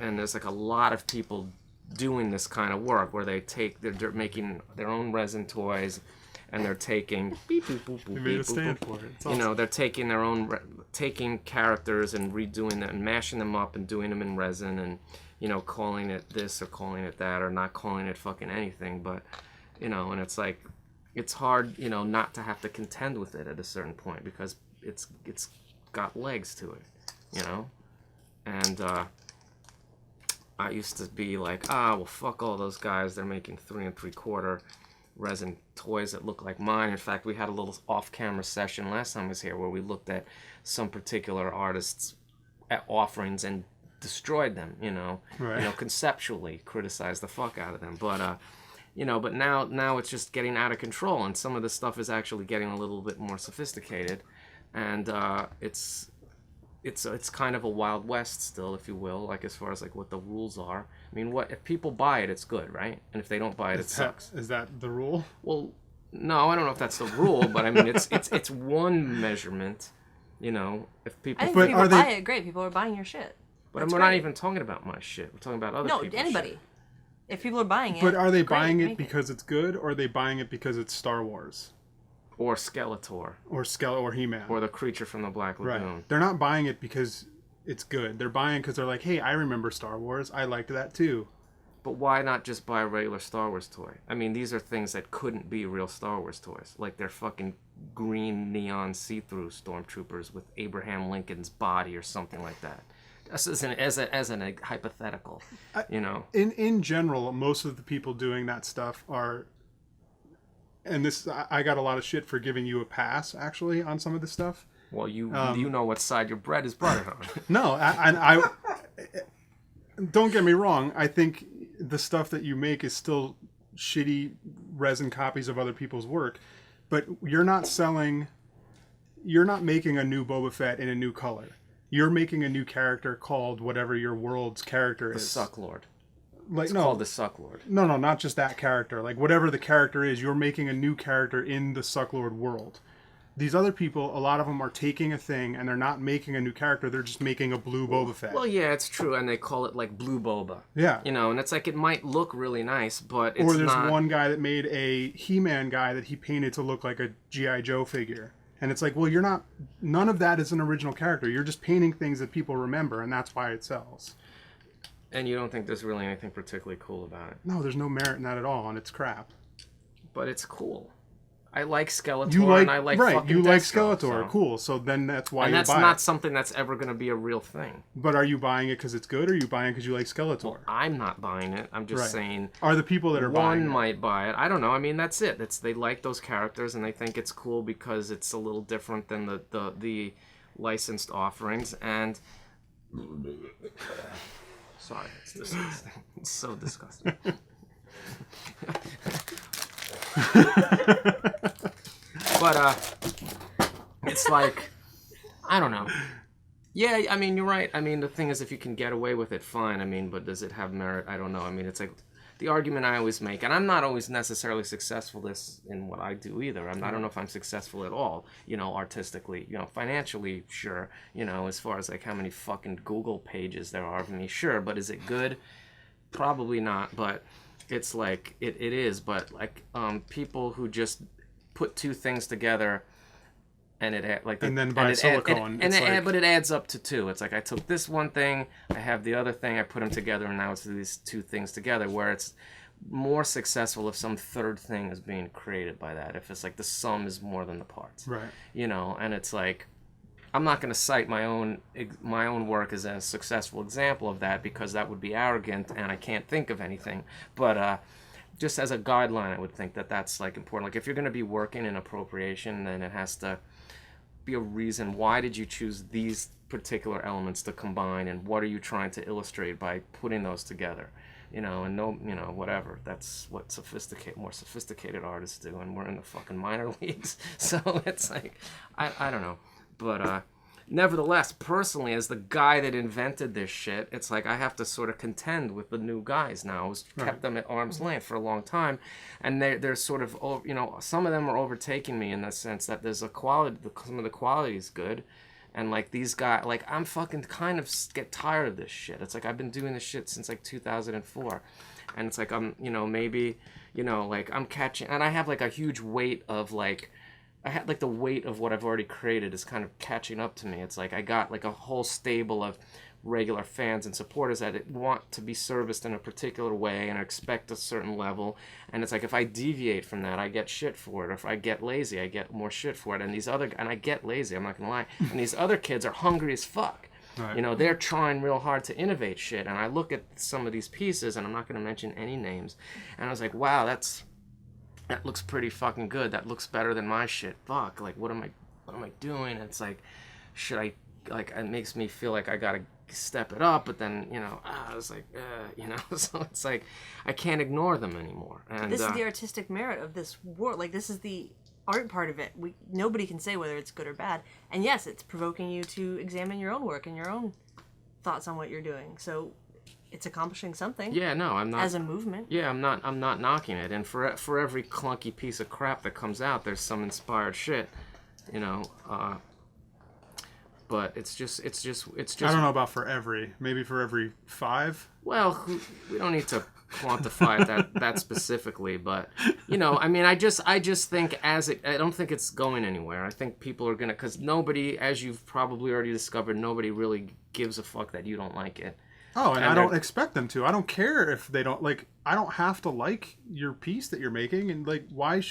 and there's like a lot of people doing this kind of work where they're making their own resin toys, and they're taking beep, boop, boop, boop, They made beep, a boop, stand boop. for it. It's You know, they're taking their own taking characters and redoing them and mashing them up and doing them in resin, and you know, calling it this or calling it that or not calling it fucking anything, but you know, and it's like it's hard, you know, not to have to contend with it at a certain point because it's got legs to it, you know. And I used to be like, well, fuck all those guys. They're making 3 3/4 resin toys that look like mine. In fact, we had a little off-camera session last time I was here where we looked at some particular artists' offerings and destroyed them, you know, Right. you know, conceptually criticized the fuck out of them. But you know, but now it's just getting out of control, and some of the stuff is actually getting a little bit more sophisticated, and it's kind of a Wild West still, if you will, like as far as like what the rules are. I mean, what if people buy it, it's good, right? And if they don't buy it, it sucks. Is that the rule? Well, no, I don't know if that's the rule, but I mean, it's one measurement, you know. If people, I think But if people are they- buy it, great. People are buying your shit. but That's we're not great. even talking about my shit. We're talking about other No, people's anybody. shit. If people are buying it, But are they great, buying it make because it's good, or are they buying it because it's Star Wars Or Skeletor, or or He-Man? or the creature from the Black Right. Lagoon. They're not buying it because it's good. They're buying because they're like, hey, I remember Star Wars. I liked that too. But why not just buy a regular Star Wars toy? I mean, these are things that couldn't be real Star Wars toys. Like they're fucking green neon see-through stormtroopers with Abraham Lincoln's body or something like that. Just as an hypothetical, you know. In general, most of the people doing that stuff are, and this I got a lot of shit for giving you a pass actually on some of this stuff. Well, you know what side your bread is buttered on. No, I don't get me wrong. I think the stuff that you make is still shitty resin copies of other people's work, but you're not making a new Boba Fett in a new color. You're making a new character called whatever your world's character The is. Sucklord. Like It's no, called the Sucklord. no, not just that character. Like whatever the character is, you're making a new character in the Sucklord world. These other people, a lot of them are taking a thing and they're not making a new character. They're just making a blue Boba Fett. Well, yeah, it's true, and they call it like Blue Boba. Yeah. You know, and it's like it might look really nice, but it's not. Or there's one guy that made a He-Man guy that he painted to look like a G.I. Joe figure. And it's like, well, you're not... None of that is an original character. You're just painting things that people remember, and that's why it sells. And you don't think there's really anything particularly cool about it? No, there's no merit in that at all, and it's crap. But it's cool. I like Skeletor, You like, and I like right, fucking you like Destro, Skeletor, so. cool. So then that's why And you that's buy not it. something that's ever going to be a real thing. But are you buying it because it's good, or are you buying it because you like Skeletor? Well, I'm not buying it. I'm just Right. saying... Are the people that are buying One it? might buy it. I don't know. I mean, that's it. They like those characters, and they think it's cool because it's a little different than the licensed offerings. And sorry, it's disgusting. It's so disgusting. But it's like, I don't know. Yeah, I mean, you're right. I mean, the thing is, if you can get away with it, fine. I mean, but does it have merit? I don't know. I mean, it's like the argument I always make, and I'm not always necessarily successful in what I do either. I don't know if I'm successful at all, artistically, financially, sure, as far as like how many fucking Google pages there are of me, sure, but is it good? Probably not, but it's like, it is, but like, people who just put two things together and then buy silicone. But it adds up to two. It's like I took this one thing, I have the other thing, I put them together, and now it's these two things together. Where it's more successful if some third thing is being created by that. If it's like the sum is more than the parts, right? And it's like I'm not going to cite my own work as a successful example of that because that would be arrogant, and I can't think of anything. But just as a guideline, I would think that that's like important. Like if you're going to be working in appropriation, then it has to be a reason. Why did you choose these particular elements to combine, and what are you trying to illustrate by putting those together? Whatever. That's what more sophisticated artists do, and we're in the fucking minor leagues. So it's like, I don't know. But nevertheless, personally, as the guy that invented this shit, it's like I have to sort of contend with the new guys now. I kept them at arm's length for a long time, and they're sort of, some of them are overtaking me in the sense that there's a quality, some of the quality is good, and like these guys, like I'm fucking kind of get tired of this shit. It's like I've been doing this shit since like 2004, and it's like I'm, maybe, like I'm catching, and I have like a huge weight of like, I had like the weight of what I've already created is kind of catching up to me. It's like I got like a whole stable of regular fans and supporters that want to be serviced in a particular way and expect a certain level. And it's like if I deviate from that, I get shit for it. Or if I get lazy, I get more shit for it. And I get lazy, I'm not gonna lie. And these other kids are hungry as fuck. Right. They're trying real hard to innovate shit. And I look at some of these pieces, and I'm not gonna mention any names, and I was like, wow, that looks pretty fucking good. That looks better than my shit. Fuck, like what am I doing? And it's like, should I, like, it makes me feel like I gotta step it up, but then, I was like, so it's like, I can't ignore them anymore. And this is the artistic merit of this world. Like, this is the art part of it. Nobody can say whether it's good or bad. And yes, it's provoking you to examine your own work and your own thoughts on what you're doing. So it's accomplishing something. Yeah, no, I'm not. As a movement. Yeah, I'm not knocking it. And for every clunky piece of crap that comes out, there's some inspired shit, But it's just. I don't know about maybe for every 5. Well, we don't need to quantify it that specifically, but I mean, I just think I don't think it's going anywhere. I think people are gonna, because nobody, as you've probably already discovered, nobody really gives a fuck that you don't like it. Oh, and I don't expect them to. I don't care if they don't like. I don't have to like your piece that you're making, and like, why?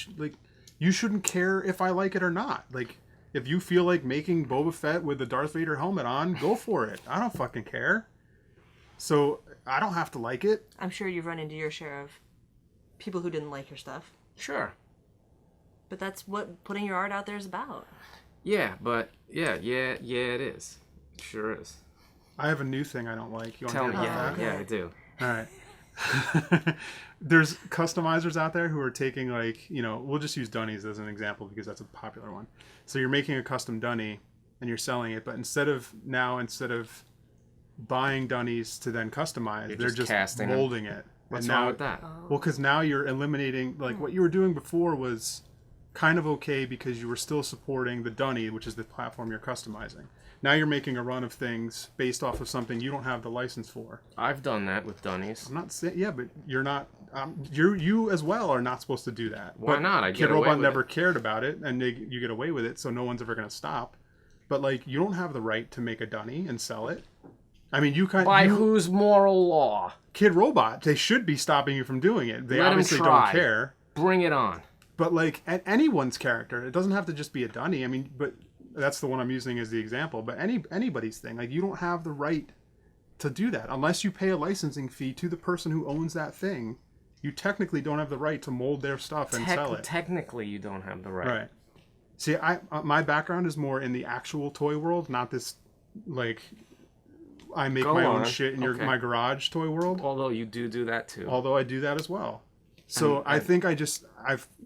You shouldn't care if I like it or not. Like, if you feel like making Boba Fett with the Darth Vader helmet on, go for it. I don't fucking care. So I don't have to like it. I'm sure you've run into your share of people who didn't like your stuff. Sure. But that's what putting your art out there is about. Yeah, but yeah, it is. It sure is. I have a new thing I don't like. You want Tell to me, hear about that? yeah, I do. All right. There's customizers out there who are taking, like, we'll just use Dunnies as an example because that's a popular one. So you're making a custom Dunny and you're selling it, but instead of buying Dunnies to then customize, they're just molding it. What's wrong with that? Well, because now you're eliminating, like, what you were doing before was kind of okay because you were still supporting the Dunny, which is the platform you're customizing. Now you're making a run of things based off of something you don't have the license for. I've done that with Dunnies. I'm not saying, yeah, but you're not. You as well are not supposed to do that. Why not? I Kid get away Robot with never it. cared about it, and you get away with it, so no one's ever going to stop. But like, you don't have the right to make a Dunny and sell it. I mean, you kind By whose moral law? Kid Robot, they should be stopping you from doing it. They Let 'em obviously try. don't care. Bring it on. But like, at anyone's character, it doesn't have to just be a Dunny. I mean, but that's the one I'm using as the example. But anybody's thing, like, you don't have the right to do that unless you pay a licensing fee to the person who owns that thing. You technically don't have the right to mold their stuff and sell it. Technically, you don't have the right. Right. See, my background is more in the actual toy world, not this, like, I make my own shit in my garage toy world. Although you do that too. Although I do that as well. So I think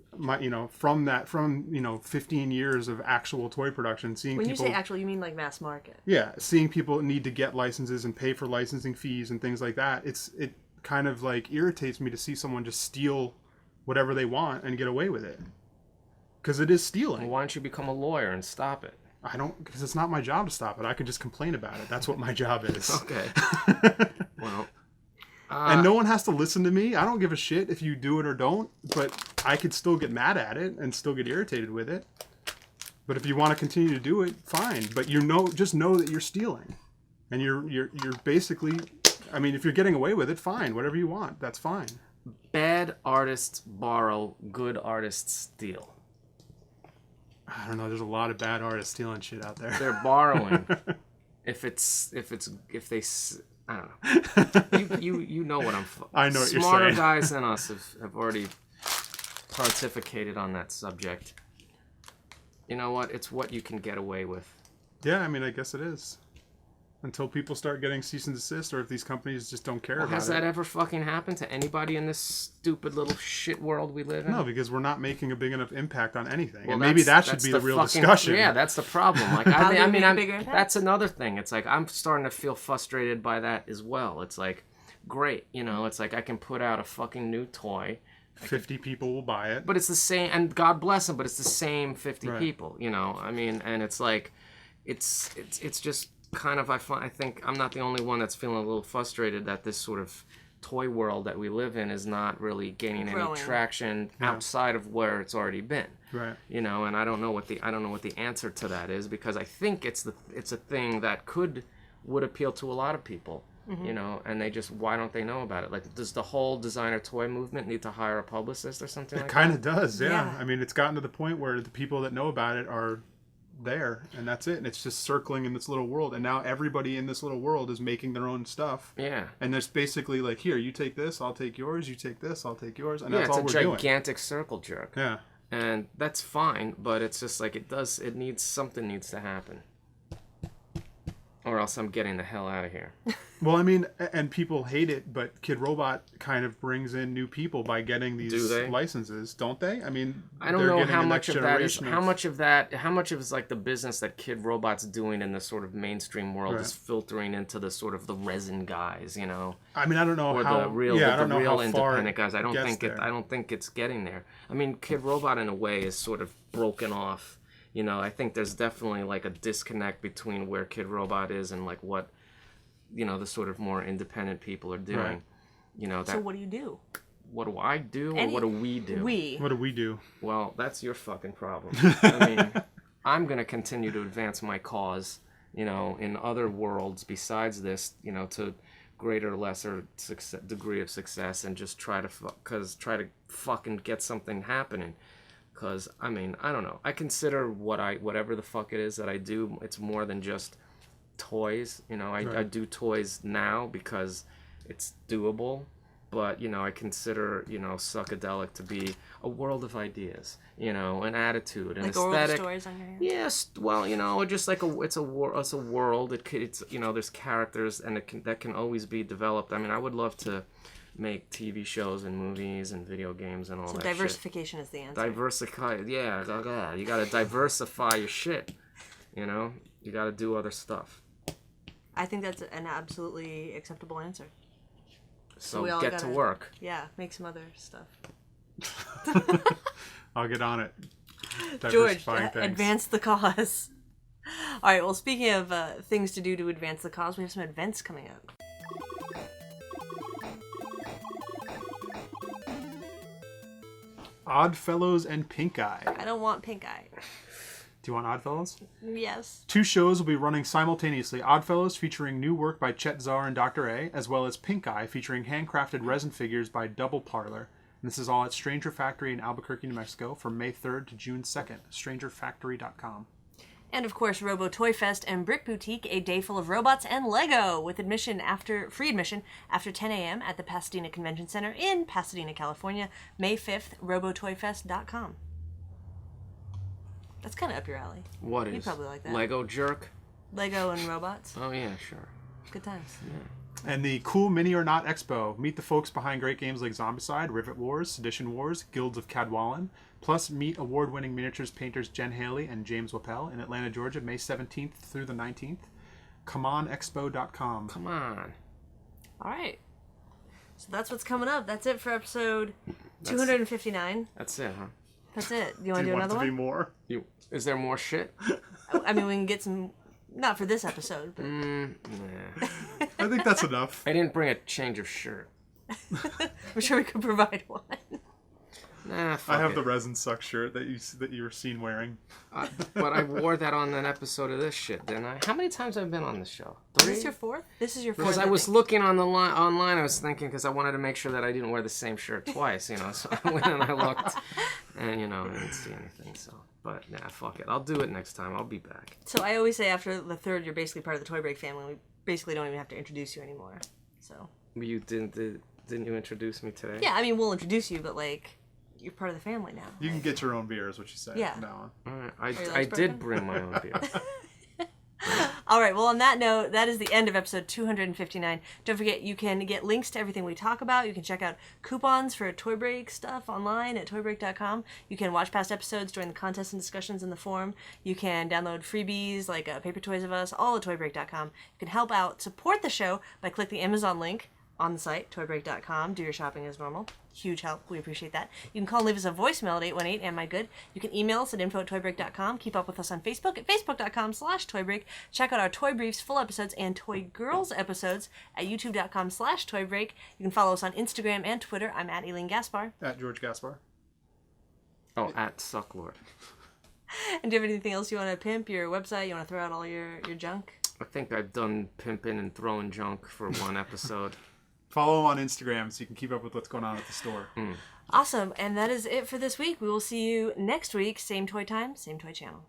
from 15 years of actual toy production, seeing When people. you say actual, you mean like mass market. Yeah, seeing people need to get licenses and pay for licensing fees and things like that. It kind of like irritates me to see someone just steal whatever they want and get away with it. Because it is stealing. Well, why don't you become a lawyer and stop it? I don't, because it's not my job to stop it. I can just complain about it. That's what my job is. Okay. Well. And no one has to listen to me. I don't give a shit if you do it or don't. But I could still get mad at it and still get irritated with it. But if you want to continue to do it, fine. But just know that you're stealing, and you're basically. I mean, if you're getting away with it, fine. Whatever you want, that's fine. Bad artists borrow, good artists steal. I don't know. There's a lot of bad artists stealing shit out there. They're borrowing. if they, I don't know. You know what I'm. I know what you're saying. Smarter guys than us have already pontificated on that subject. You know what? It's what you can get away with. Yeah, I mean, I guess it is. Until people start getting cease and desist, or if these companies just don't care about it. Has that ever fucking happened to anybody in this stupid little shit world we live in? No, because we're not making a big enough impact on anything. Well, and maybe that should that's be the real fucking, discussion. Yeah, that's the problem. Like, How I do we mean, make a bigger impact? that's another thing. It's like I'm starting to feel frustrated by that as well. It's like, great, it's like I can put out a fucking new toy. 50 people will buy it. But it's the same, and God bless them, but it's the same 50 Right. people, I mean, and it's like, it's just kind of, I think I'm not the only one that's feeling a little frustrated that this sort of toy world that we live in is not really gaining any Growing. traction outside of where it's already been. Right. And I don't know what the answer to that is, because I think it's a thing that would appeal to a lot of people. And they just, why don't they know about it? Like, does the whole designer toy movement need to hire a publicist or something like that? It kind of does, yeah. Yeah. I mean, it's gotten to the point where the people that know about it are there, and that's it. And it's just circling in this little world. And now everybody in this little world is making their own stuff. Yeah. And there's basically like, here, you take this, I'll take yours. You take this, I'll take yours. And Yeah, that's all it's we're a doing. gigantic circle jerk. Yeah. And that's fine, but it's just like something needs to happen. Or else I'm getting the hell out of here. Well, I mean, and people hate it, but Kid Robot kind of brings in new people by getting these licenses, don't they? I mean, I don't know how much of that is how much of it is like the business that Kid Robot's doing in the sort of mainstream world is filtering into the sort of the resin guys, I mean, I don't know or how the real independent guys. I don't think it's getting there. I mean, Kid Robot in a way is sort of broken off. I think there's definitely like a disconnect between where Kid Robot is and like what, the sort of more independent people are doing. Right. So what do you do? What do I do, or what do we do? What do we do? Well, that's your fucking problem. I mean, I'm gonna continue to advance my cause, in other worlds besides this, to greater or lesser degree of success, and just try to fucking get something happening. Because, I mean, I don't know. I consider whatever the fuck it is that I do, it's more than just toys. I do toys now because it's doable. But, I consider, Suckadelic to be a world of ideas, an attitude, an like aesthetic. Stories on your hands? Yes, well, just like it's a world. It's there's characters, and that can always be developed. I mean, I would love to make TV shows and movies and video games and all that shit. Diversification is the answer. Diversify, yeah. You gotta diversify your shit. You gotta do other stuff. I think that's an absolutely acceptable answer. So we all get to work. Yeah, make some other stuff. I'll get on it. George, Diversifying things. advance the cause. All right, well, speaking of things to do to advance the cause, we have some events coming up. Oddfellows and Pink Eye. I don't want pink eye. Do you want Oddfellows? Yes. 2 shows will be running simultaneously. Oddfellows featuring new work by Chet Zar and Dr. A, as well as Pink Eye featuring handcrafted resin figures by Double Parlor. And this is all at Stranger Factory in Albuquerque, New Mexico from May 3rd to June 2nd. StrangerFactory.com. And of course, Robo Toy Fest and Brick Boutique, a day full of robots and Lego, with free admission after 10 a.m. at the Pasadena Convention Center in Pasadena, California, May 5th, robotoyfest.com. That's kind of up your alley. What is? You'd probably like that. Lego jerk? Lego and robots. Oh, yeah, sure. Good times. Yeah. And the Cool Mini or Not Expo. Meet the folks behind great games like Zombicide, Rivet Wars, Sedition Wars, Guilds of Cadwallon. Plus, meet award-winning miniatures painters Jen Haley and James Wappel in Atlanta, Georgia, May 17th through the 19th. ComeOnExpo.com. Come on. All right. So that's what's coming up. That's it for episode 259. That's it, huh? That's it. You want Do to you do want another it to be one? more? Is there more shit? I mean, we can get some, not for this episode, but Nah. I think that's enough. I didn't bring a change of shirt. I'm sure we could provide one. Nah, fuck I have it. the resin suck shirt that you were seen wearing. But I wore that on an episode of this shit, didn't I? How many times have I been on this show? Is 3? this your fourth? This is your fourth. Because I was looking on the online, I was thinking, because I wanted to make sure that I didn't wear the same shirt twice, you know. So I went and I looked, and you know, I didn't see anything. So, but nah, fuck it. I'll do it next time. I'll be back. So I always say after the third, you're basically part of the Toy Break family. We basically don't even have to introduce you anymore. So. You didn't you introduce me today? Yeah, I mean, we'll introduce you, but like, you're part of the family now. You can get your own beer, is what you say. Yeah. From now on. All right. Are your I legs broken? did bring my own beer. All right, well, on that note, that is the end of episode 259. Don't forget, you can get links to everything we talk about. You can check out coupons for Toy Break stuff online at toybreak.com. You can watch past episodes, join the contests and discussions in the forum. You can download freebies like Paper Toys of Us, all at toybreak.com. You can help out, support the show by clicking the Amazon link on the site, toybreak.com. Do your shopping as normal. Huge help. We appreciate that. You can call and leave us a voicemail at 818 Am I Good? You can email us at info@toybreak.com. Keep up with us on Facebook at facebook.com/toybreak. Check out our Toy Briefs full episodes and Toy Girls episodes at youtube.com/toybreak. You can follow us on Instagram and Twitter. I'm at Eileen Gaspar. At George Gaspar. Oh, at Sucklord. And do you have anything else you want to pimp? Your website? You want to throw out all your junk? I think I've done pimping and throwing junk for one episode. Follow him on Instagram so you can keep up with what's going on at the store. Awesome. And that is it for this week. We will see you next week. Same toy time, same toy channel.